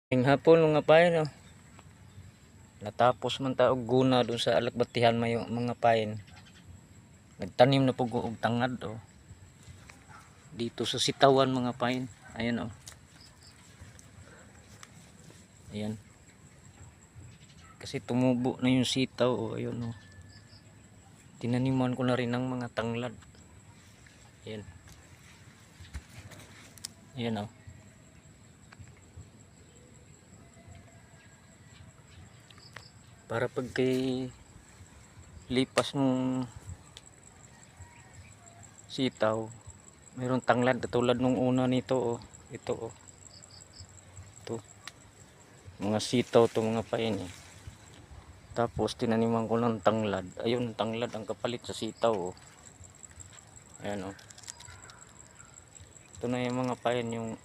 Ing hapon mga pain oh. Natapos man ta og guna dun sa alakbatihan mayo mga pain. Nagtanim na pug og tangad oh. Dito sa sitawan mga pain. Ayan oh. Ayan. Kasi tumubo na yung sitaw oh, ayun oh. Tinaniman ko na rin ng mga tanglad. Ayan. Ayan oh. Para pag kay lipas ng sitaw, mayroong tanglad katulad nung una nito oh. Ito oh. Ito. Mga sitaw to mga pain eh. Tapos tinaniman ko ng tanglad. Ayun, tanglad ang kapalit sa sitaw oh. Ayan oh. Ito na yung mga pain yung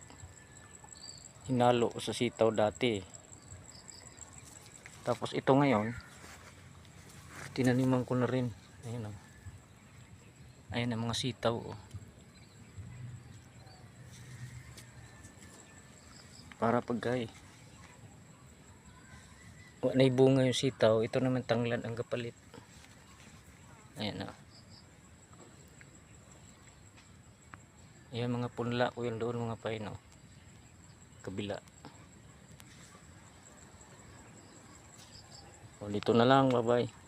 hinalo sa sitaw dati. Tapos ito ngayon tinaniman ko na rin. Ayan oh. Ayan ang mga sitaw oh. Para pagkay wala na bunga yung sitaw, ito naman tanglad ang kapalit. Ayan oh. Ayan mga punla ko yun doon mga pain oh. Kabila. O dito na lang, bye bye.